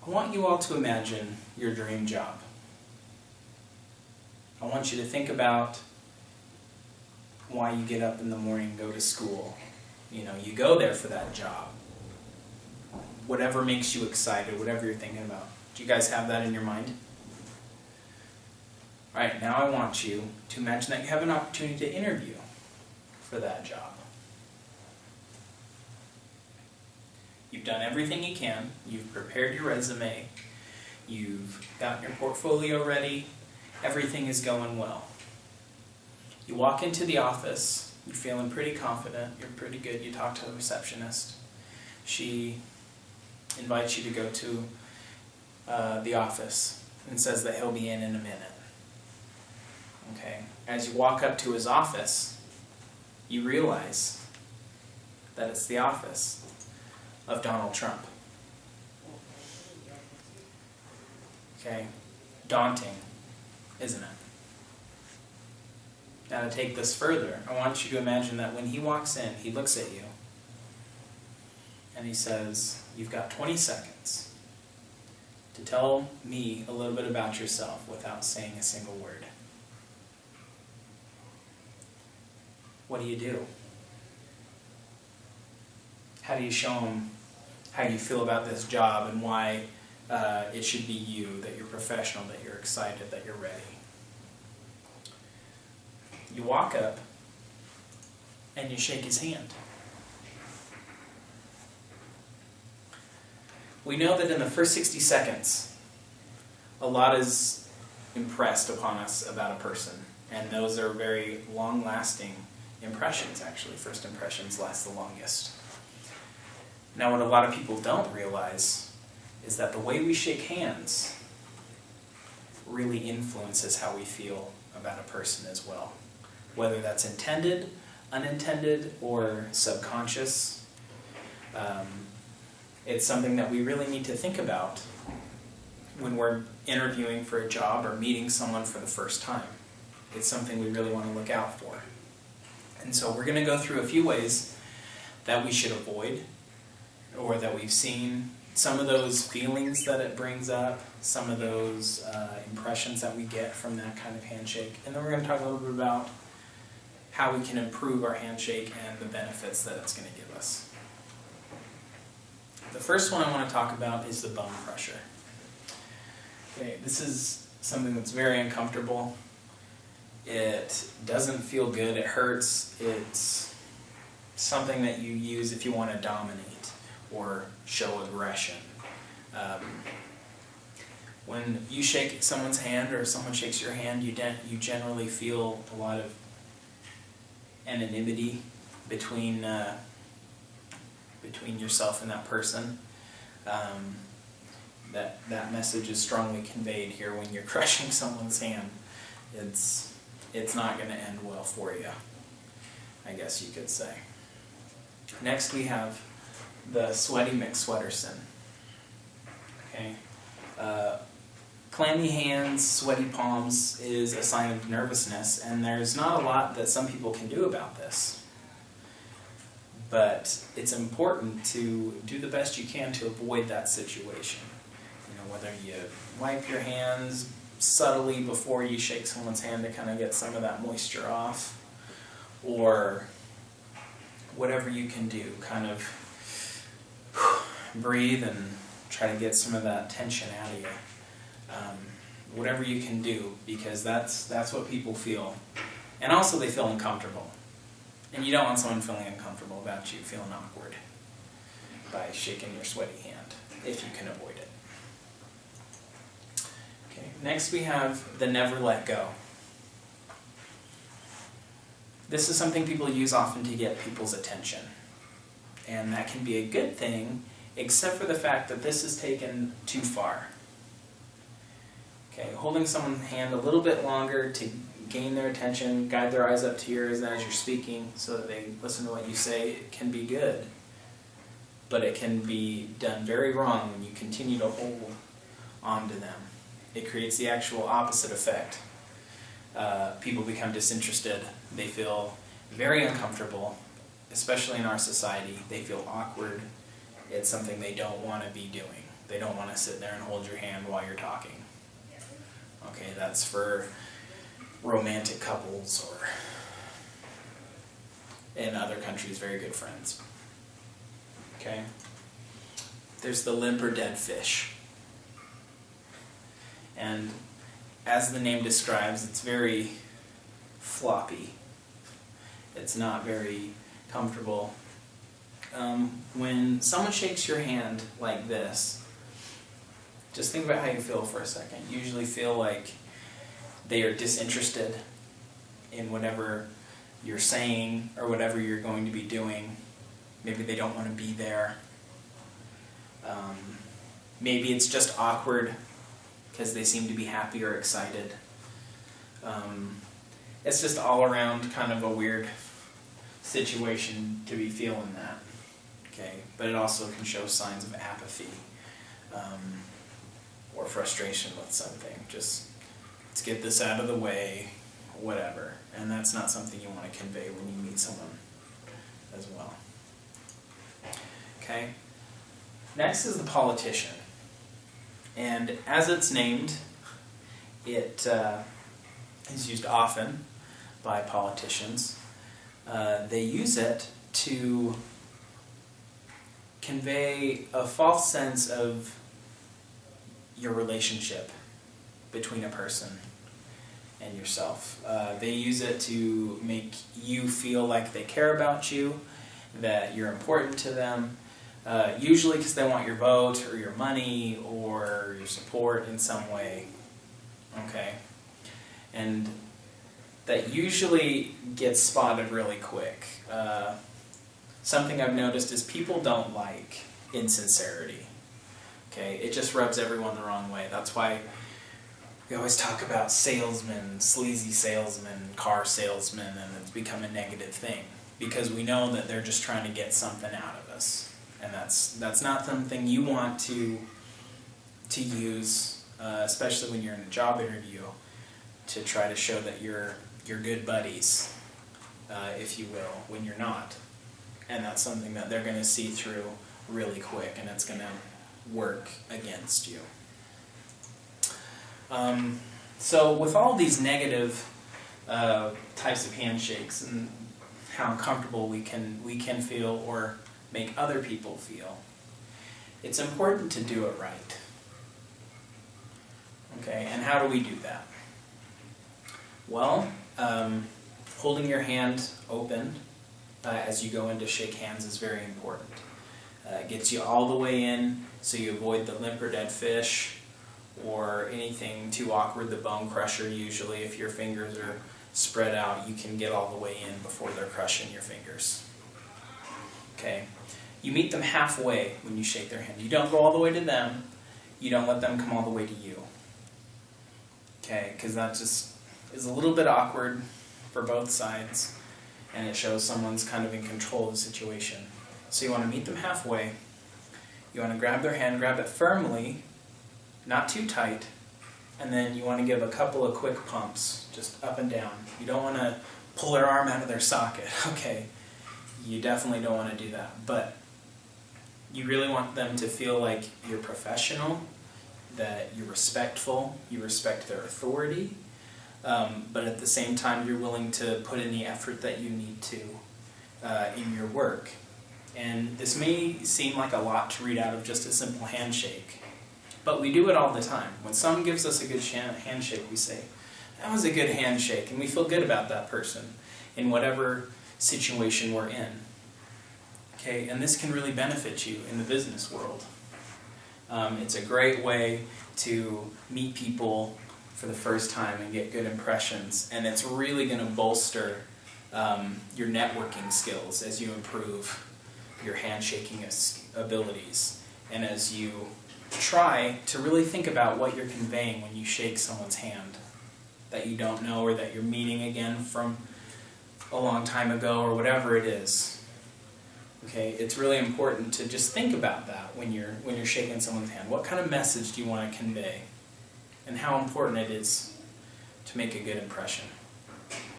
I want you all to imagine your dream job. I want you to think about why you get up in the morning and go to school. You know, you go there for that job. Whatever makes you excited, whatever you're thinking about. Do you guys have that in your mind? All right, now I want you to imagine that you have an opportunity to interview for that job. You've done everything you can. You've prepared your resume. You've gotten your portfolio ready. Everything is going well. You walk into the office. You're feeling pretty confident. You're pretty good. You talk to the receptionist. She invites you to go to the office and says that he'll be in a minute. Okay. As you walk up to his office, you realize that it's the office of Donald Trump. Okay. Daunting, isn't it? Now to take this further, I want you to imagine that when he walks in, he looks at you and he says, you've got 20 seconds to tell me a little bit about yourself without saying a single word. What do you do? How do you show him how you feel about this job and why it should be you, that you're professional, that you're excited, that you're ready? You walk up and you shake his hand. We know that in the first 60 seconds, a lot is impressed upon us about a person. And those are very long-lasting impressions, actually. First impressions last the longest. Now, what a lot of people don't realize is that the way we shake hands really influences how we feel about a person as well. Whether that's intended, unintended, or subconscious. It's something that we really need to think about when we're interviewing for a job or meeting someone for the first time. It's something we really want to look out for. And so we're going to go through a few ways that we should avoid, or that we've seen, some of those feelings that it brings up, some of those impressions that we get from that kind of handshake. And then we're going to talk a little bit about how we can improve our handshake and the benefits that it's going to give us. The first one I want to talk about is the bone crusher. Okay, this is something that's very uncomfortable. It doesn't feel good. It hurts. It's something that you use if you want to dominate or show aggression. When you shake someone's hand or someone shakes your hand, you generally feel a lot of anonymity between yourself and that person. That message is strongly conveyed here when you're crushing someone's hand. It's not going to end well for you, I guess you could say. Next we have the sweaty McSweaterson. Okay. Clammy hands, sweaty palms is a sign of nervousness, and there's not a lot that some people can do about this. But it's important to do the best you can to avoid that situation. You know, whether you wipe your hands subtly before you shake someone's hand to kind of get some of that moisture off, or whatever you can do, kind of breathe and try to get some of that tension out of you. Whatever you can do, because that's what people feel. And also they feel uncomfortable. And you don't want someone feeling uncomfortable about you feeling awkward by shaking your sweaty hand, if you can avoid it. Okay. Next we have the never let go. This is something people use often to get people's attention. And that can be a good thing, except for the fact that this is taken too far. Okay, holding someone's hand a little bit longer to gain their attention, guide their eyes up to yours as you're speaking so that they listen to what you say, it can be good. But it can be done very wrong when you continue to hold on to them. It creates the actual opposite effect. People become disinterested. They feel very uncomfortable, especially in our society. They feel awkward. It's something they don't want to be doing. They don't want to sit there and hold your hand while you're talking. Okay, that's for romantic couples or, in other countries, very good friends. Okay? There's the limp or dead fish. And as the name describes, it's very floppy. It's not very comfortable. When someone shakes your hand like this, just think about how you feel for a second. You usually feel like they are disinterested in whatever you're saying or whatever you're going to be doing. Maybe they don't want to be there. Maybe it's just awkward because they seem to be happy or excited. It's just all around kind of a weird situation to be feeling that. Okay, but it also can show signs of apathy or frustration with something. Just, let's get this out of the way, whatever. And that's not something you want to convey when you meet someone as well. Okay, next is the politician. And as it's named, it is used often by politicians. They use it to convey a false sense of your relationship between a person and yourself. They use it to make you feel like they care about you, that you're important to them, usually because they want your vote or your money or your support in some way. Okay? And that usually gets spotted really quick. Something I've noticed is people don't like insincerity. Okay, it just rubs everyone the wrong way. That's why we always talk about salesmen, sleazy salesmen, car salesmen, and it's become a negative thing because we know that they're just trying to get something out of us, and that's not something you want to use, especially when you're in a job interview, to try to show that you're good buddies, if you will, when you're not. And that's something that they're going to see through really quick, and it's going to work against you. So with all these negative types of handshakes and how uncomfortable we can feel or make other people feel, it's important to do it right. Okay, and how do we do that? Well, holding your hand open as you go in to shake hands is very important. It gets you all the way in so you avoid the limp or dead fish or anything too awkward, the bone crusher usually. If your fingers are spread out, you can get all the way in before they're crushing your fingers. Okay, you meet them halfway when you shake their hand. You don't go all the way to them. You don't let them come all the way to you. Okay, because that just is a little bit awkward for both sides, and it shows someone's kind of in control of the situation. So you want to meet them halfway. You want to grab their hand, grab it firmly, not too tight, and then you want to give a couple of quick pumps, just up and down. You don't want to pull their arm out of their socket, okay? You definitely don't want to do that. But you really want them to feel like you're professional, that you're respectful, you respect their authority, but at the same time you're willing to put in the effort that you need to in your work. And this may seem like a lot to read out of just a simple handshake, but we do it all the time. When someone gives us a good handshake, we say, that was a good handshake, and we feel good about that person in whatever situation we're in. Okay, and this can really benefit you in the business world. It's a great way to meet people for the first time and get good impressions, and it's really going to bolster your networking skills as you improve your handshaking abilities, and as you try to really think about what you're conveying when you shake someone's hand that you don't know or that you're meeting again from a long time ago or whatever it is. Okay, it's really important to just think about that when you're shaking someone's hand. What kind of message do you want to convey? And how important it is to make a good impression.